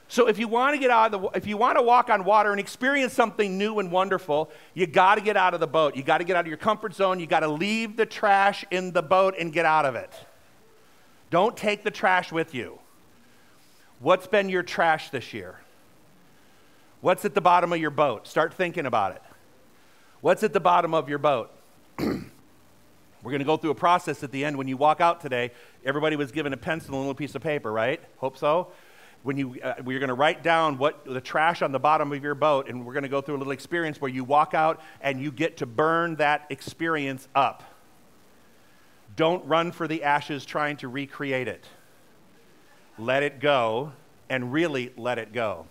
So if you want to walk on water and experience something new and wonderful, you got to get out of the boat. You got to get out of your comfort zone. You got to leave the trash in the boat and get out of it. Don't take the trash with you. What's been your trash this year? What's at the bottom of your boat? Start thinking about it. What's at the bottom of your boat? We're going to go through a process at the end. When you walk out today, everybody was given a pencil and a little piece of paper, right? Hope so. We're going to write down what the trash on the bottom of your boat, and we're going to go through a little experience where you walk out and you get to burn that experience up. Don't run for the ashes trying to recreate it. Let it go, and really let it go.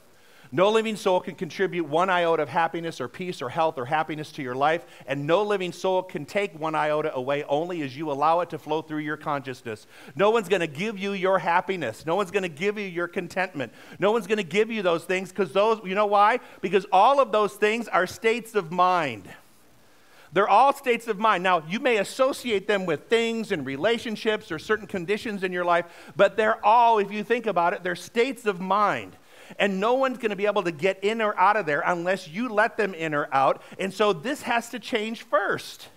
No living soul can contribute 1 iota of happiness or peace or health or happiness to your life, and no living soul can take 1 iota away only as you allow it to flow through your consciousness. No one's going to give you your happiness. No one's going to give you your contentment. No one's going to give you those things because you know why? Because all of those things are states of mind. They're all states of mind. Now, you may associate them with things and relationships or certain conditions in your life, but they're all, if you think about it, they're states of mind. And no one's going to be able to get in or out of there unless you let them in or out. And so this has to change first.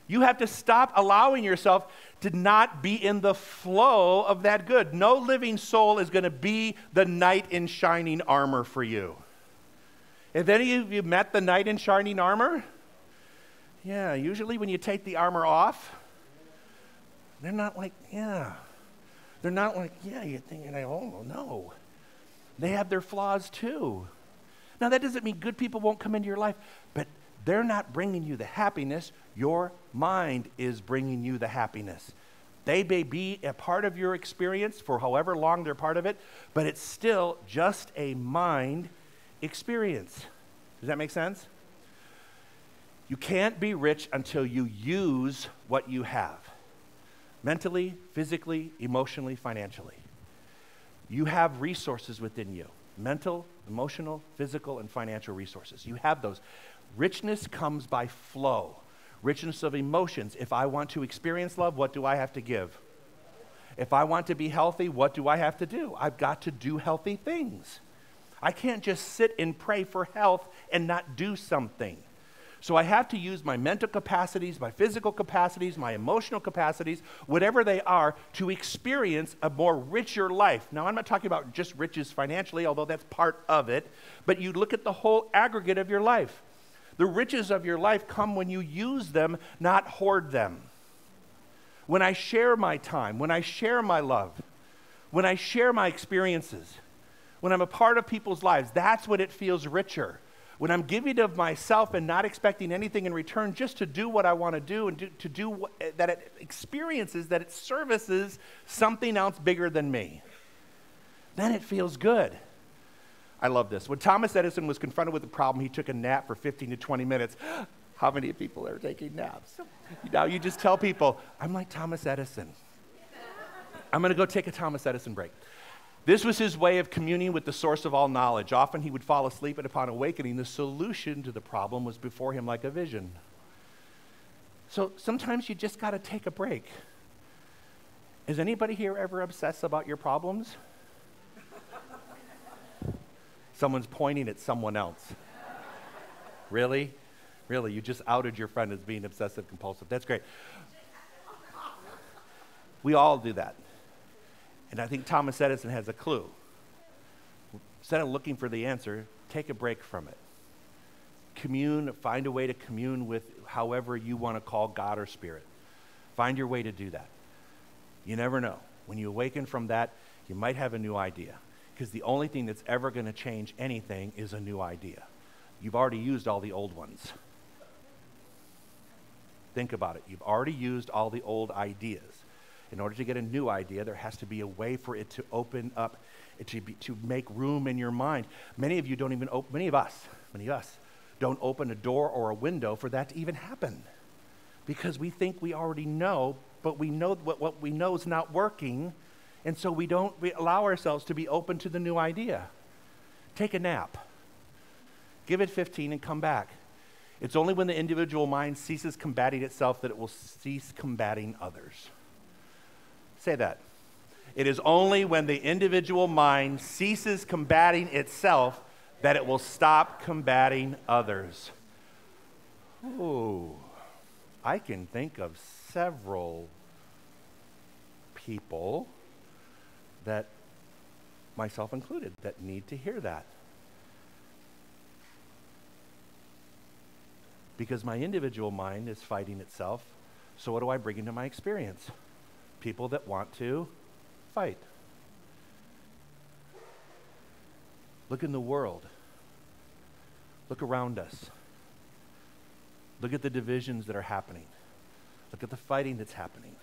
You have to stop allowing yourself to not be in the flow of that good. No living soul is going to be the knight in shining armor for you. Have any of you met the knight in shining armor? Yeah, usually when you take the armor off, they're not like, yeah. They're not like, yeah, you're thinking, oh, no. They have their flaws too. Now, that doesn't mean good people won't come into your life, but they're not bringing you the happiness. Your mind is bringing you the happiness. They may be a part of your experience for however long they're part of it, but it's still just a mind experience. Does that make sense? You can't be rich until you use what you have. Mentally, physically, emotionally, financially. You have resources within you. Mental, emotional, physical, and financial resources. You have those. Richness comes by flow. Richness of emotions. If I want to experience love, what do I have to give? If I want to be healthy, what do I have to do? I've got to do healthy things. I can't just sit and pray for health and not do something. So I have to use my mental capacities, my physical capacities, my emotional capacities, whatever they are, to experience a more richer life. Now, I'm not talking about just riches financially, although that's part of it, but you look at the whole aggregate of your life. The riches of your life come when you use them, not hoard them. When I share my time, when I share my love, when I share my experiences, when I'm a part of people's lives, that's when it feels richer. When I'm giving of myself and not expecting anything in return, just to do what I want to do and to do what, that it experiences, that it services something else bigger than me, then it feels good. I love this. When Thomas Edison was confronted with the problem, he took a nap for 15 to 20 minutes. How many people are taking naps? Now you just tell people, I'm like Thomas Edison. I'm going to go take a Thomas Edison break. This was his way of communing with the source of all knowledge. Often he would fall asleep, and upon awakening, the solution to the problem was before him like a vision. So sometimes you just got to take a break. Is anybody here ever obsessed about your problems? Someone's pointing at someone else. Really? Really? You just outed your friend as being obsessive compulsive. That's great. We all do that. And I think Thomas Edison has a clue. Instead of looking for the answer, take a break from it. Commune, find a way to commune with however you want to call God or Spirit. Find your way to do that. You never know. When you awaken from that, you might have a new idea. Because the only thing that's ever going to change anything is a new idea. You've already used all the old ones. Think about it. You've already used all the old ideas. In order to get a new idea, there has to be a way for it to open up, to make room in your mind. Many of you don't even open, many of us don't open a door or a window for that to even happen. Because we think we already know, but we know what we know is not working, and so we allow ourselves to be open to the new idea. Take a nap. Give it 15 and come back. It's only when the individual mind ceases combating itself that it will cease combating others. Say that. It is only when the individual mind ceases combating itself that it will stop combating others. Ooh, I can think of several people, that, myself included, that need to hear that. Because my individual mind is fighting itself, so what do I bring into my experience? People that want to fight. Look in the world. Look around us. Look at the divisions that are happening. Look at the fighting that's happening.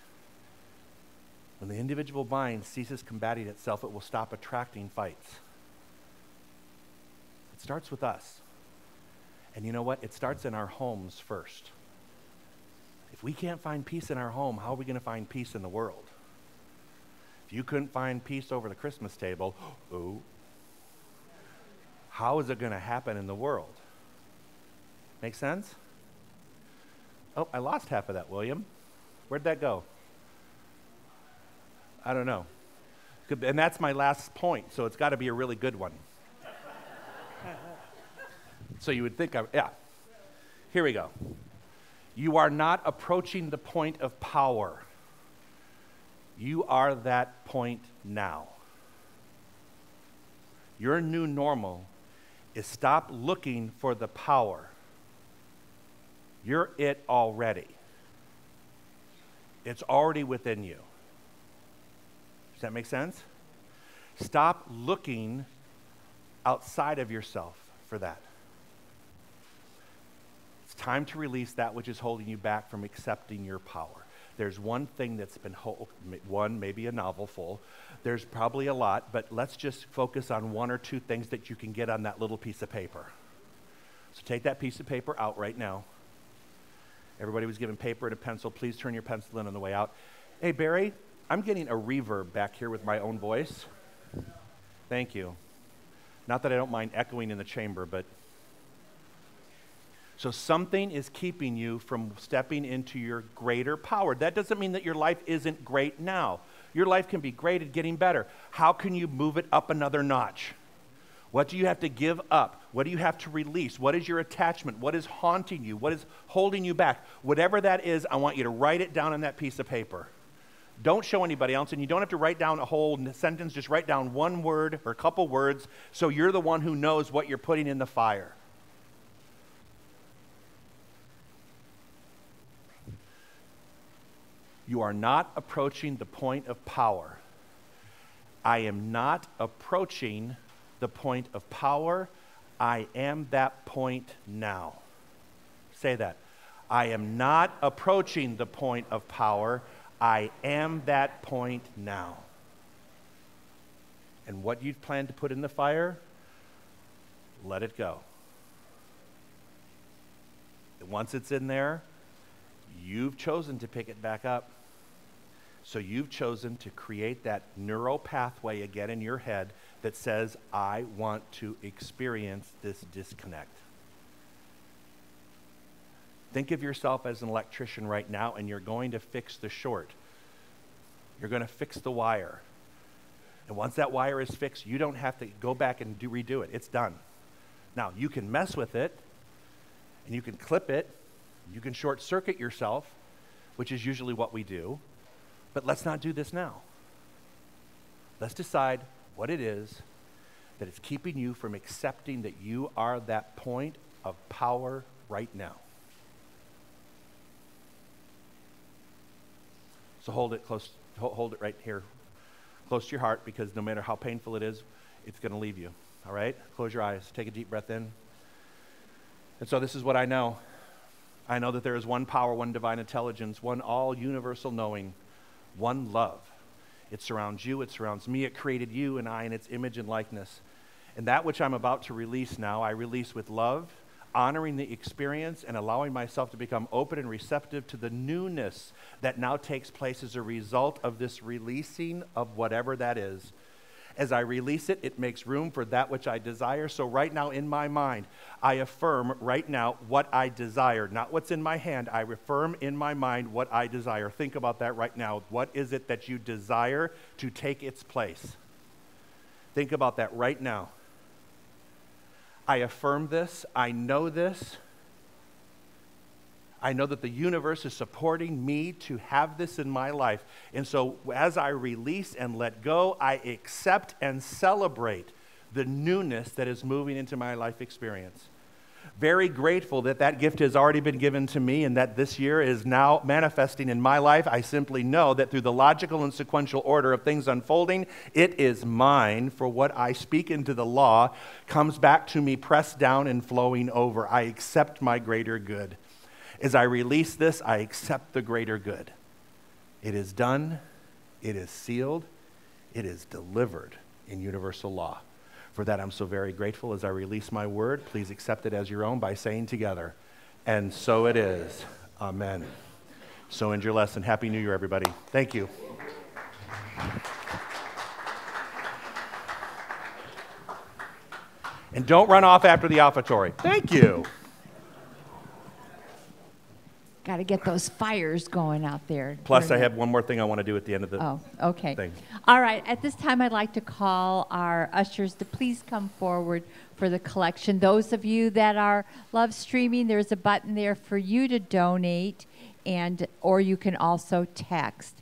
When the individual mind ceases combating itself, it will stop attracting fights. It starts with us. And you know what? It starts in our homes first. If we can't find peace in our home, how are we going to find peace in the world? If you couldn't find peace over the Christmas table, how is it going to happen in the world? Make sense? Oh, I lost half of that, William. Where'd that go? I don't know. And that's my last point, so it's got to be a really good one. So you would think, yeah. Here we go. You are not approaching the point of power. You are that point now. Your new normal is stop looking for the power. You're it already. It's already within you. Does that make sense? Stop looking outside of yourself for that. It's time to release that which is holding you back from accepting your power. There's one thing that's been, maybe a novel full. There's probably a lot, but let's just focus on one or two things that you can get on that little piece of paper. So take that piece of paper out right now. Everybody was given paper and a pencil. Please turn your pencil in on the way out. Hey, Barry, I'm getting a reverb back here with my own voice. Thank you. Not that I don't mind echoing in the chamber, but... So something is keeping you from stepping into your greater power. That doesn't mean that your life isn't great now. Your life can be great at getting better. How can you move it up another notch? What do you have to give up? What do you have to release? What is your attachment? What is haunting you? What is holding you back? Whatever that is, I want you to write it down on that piece of paper. Don't show anybody else, and you don't have to write down a whole sentence. Just write down one word or a couple words so you're the one who knows what you're putting in the fire. You are not approaching the point of power. I am not approaching the point of power. I am that point now. Say that. I am not approaching the point of power. I am that point now. And what you plan to put in the fire, let it go. Once it's in there, you've chosen to pick it back up. So you've chosen to create that neural pathway again in your head that says, I want to experience this disconnect. Think of yourself as an electrician right now, and you're going to fix the short. You're going to fix the wire. And once that wire is fixed, you don't have to go back and redo it. It's done. Now, you can mess with it, and you can clip it. You can short circuit yourself, which is usually what we do. But let's not do this now. Let's decide what it is that is keeping you from accepting that you are that point of power right now. So hold it close, hold it right here, close to your heart, because no matter how painful it is, it's going to leave you. All right? Close your eyes. Take a deep breath in. And so this is what I know. I know that there is one power, one divine intelligence, one all universal knowing, one love. It surrounds you, it surrounds me, it created you and I in its image and likeness. And that which I'm about to release now, I release with love, honoring the experience and allowing myself to become open and receptive to the newness that now takes place as a result of this releasing of whatever that is. As I release it, it makes room for that which I desire. So right now in my mind, I affirm right now what I desire, not what's in my hand. I affirm in my mind what I desire. Think about that right now. What is it that you desire to take its place? Think about that right now. I affirm this. I know this. I know that the universe is supporting me to have this in my life. And so as I release and let go, I accept and celebrate the newness that is moving into my life experience. Very grateful that that gift has already been given to me and that this year is now manifesting in my life. I simply know that through the logical and sequential order of things unfolding, it is mine. For what I speak into the law comes back to me pressed down and flowing over. I accept my greater good. As I release this, I accept the greater good. It is done, it is sealed, it is delivered in universal law. For that, I'm so very grateful. As I release my word, please accept it as your own by saying together, and so it is. Amen. So end your lesson. Happy New Year, everybody. Thank you. And don't run off after the offertory. Thank you. Got to get those fires going out there. Plus, I have one more thing I want to do at the end of the thing. All right. At this time, I'd like to call our ushers to please come forward for the collection. Those of you that are live streaming, there's a button there for you to donate, or you can also text.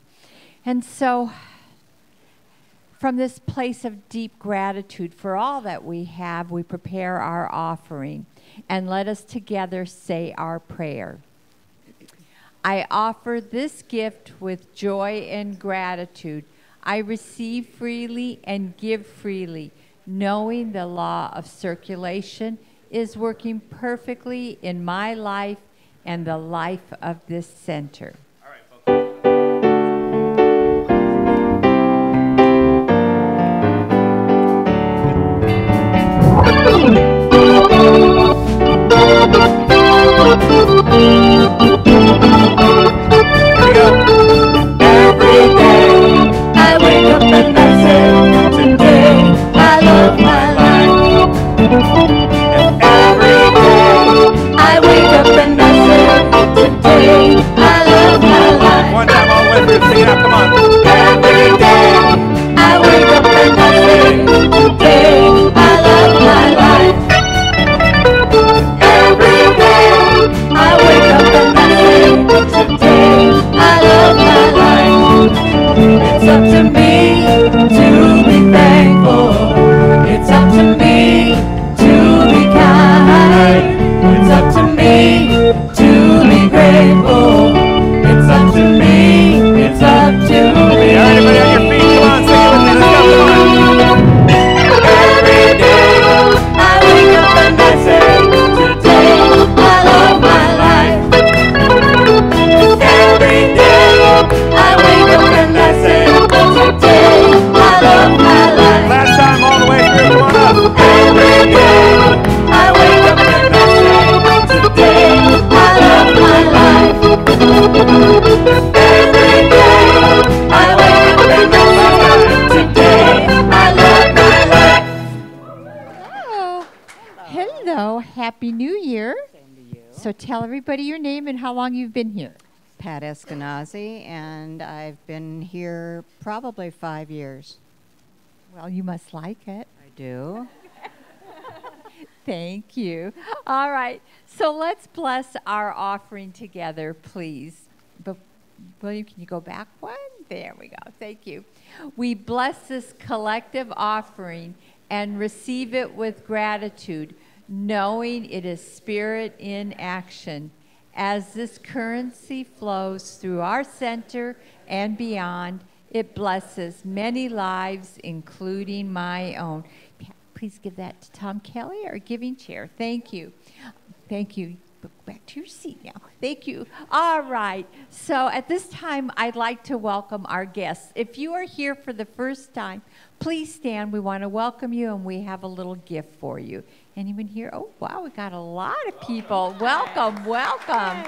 And so, from this place of deep gratitude for all that we have, we prepare our offering. And let us together say our prayer. I offer this gift with joy and gratitude. I receive freely and give freely, knowing the law of circulation is working perfectly in my life and the life of this center. All right, folks. Every day I wake up and I say, today I love my life. And every day I wake up and I say, today I love faithful. It's up to me, it's up to me. All right, everybody on your feet, come on, sing it with me, let's go, come on. Every day I wake up and I say, today I love my life. Every day I wake up and I say, today I love my life. Last time, all the way through, come on up. Every day I wake up and I say, today I love my life. Every day I wake up and I say, today I love my life. Hello. Hello. Happy New Year. Same to you. So tell everybody your name and how long you've been here. Pat Eskenazi, and I've been here probably 5 years. Well, you must like it. I do. Thank you. All right. So let's bless our offering together, please. But William, can you go back one? There we go. Thank you. We bless this collective offering and receive it with gratitude, knowing it is spirit in action. As this currency flows through our center and beyond, it blesses many lives, including my own. Please give that to Tom Kelly, our giving chair. Thank you. Thank you. Back to your seat now. Thank you. All right. So at this time, I'd like to welcome our guests. If you are here for the first time, please stand. We want to welcome you, and we have a little gift for you. Anyone here? Oh, wow, we got a lot of people. Welcome, welcome.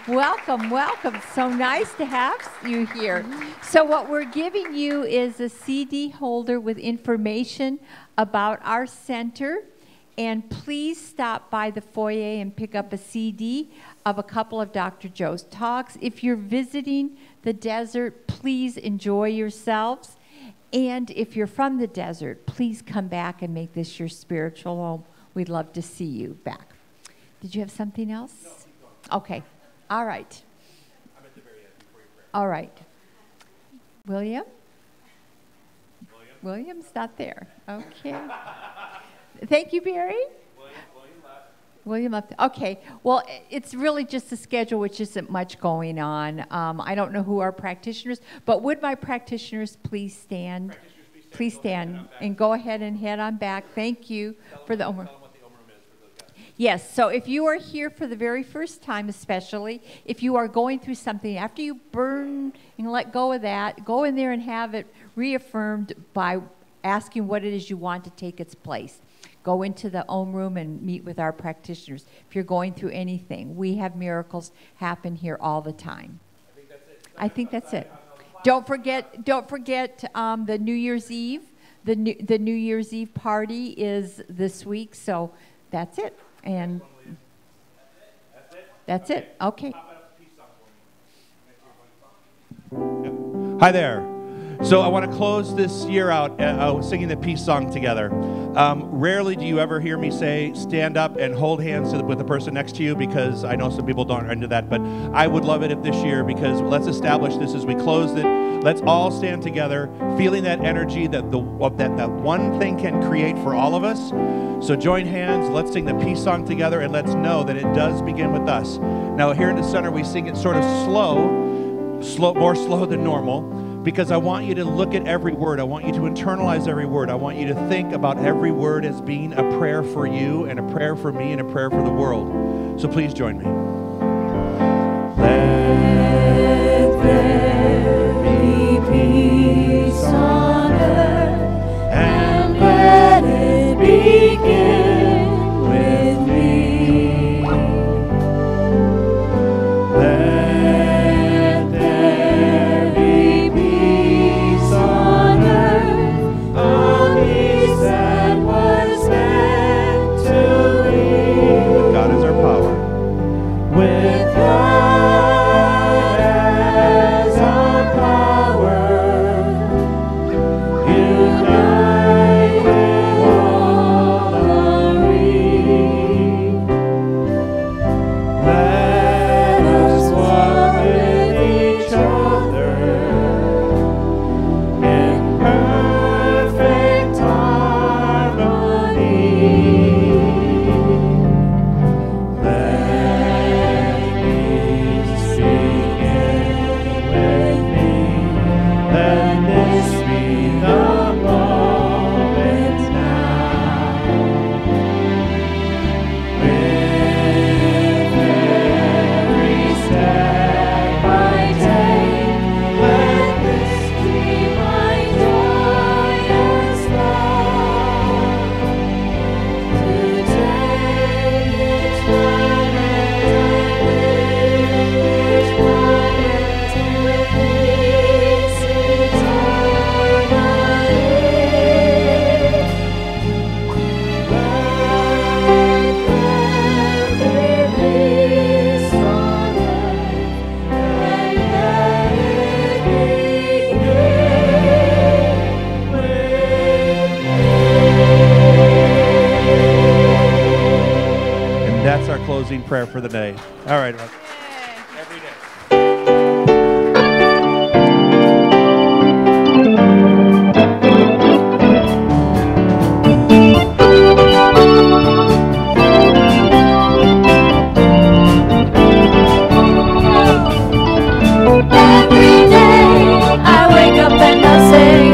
Welcome, welcome. So nice to have you here. So what we're giving you is a CD holder with information about our center. And please stop by the foyer and pick up a CD of a couple of Dr. Joe's talks. If you're visiting the desert, please enjoy yourselves. And if you're from the desert, please come back and make this your spiritual home. We'd love to see you back. Did you have something else? No, keep going. Okay. All right. I'm at the very end before you pray. All right. William? William's not there. Okay. Thank you, Barry. William left. Okay. Well, it's really just a schedule, which isn't much going on. I don't know who our practitioners, but would my practitioners please stand? Please stand and go ahead and head on back. Thank you for the Omer. Yes, so if you are here for the very first time especially, if you are going through something, after you burn and let go of that, go in there and have it reaffirmed by asking what it is you want to take its place. Go into the Om room and meet with our practitioners. If you're going through anything, we have miracles happen here all the time. I think that's it. Don't forget the New Year's Eve. The New Year's Eve party is this week, so that's it. And that's it. Okay. Hi there. So I want to close this year out singing the peace song together. Rarely do you ever hear me say, stand up and hold hands with the person next to you, because I know some people aren't into that, but I would love it if this year, because let's establish this as we close it. Let's all stand together, feeling that energy that that one thing can create for all of us. So join hands, let's sing the peace song together, and let's know that it does begin with us. Now here in the center, we sing it sort of slow, more slow than normal, because I want you to look at every word. I want you to internalize every word. I want you to think about every word as being a prayer for you and a prayer for me and a prayer for the world. So please join me. Let there be peace on earth, and let it begin with me. Let there be peace on earth, a peace that was meant to be. God is our power. prayer for the day. All right. Every day. Every day I wake up and I say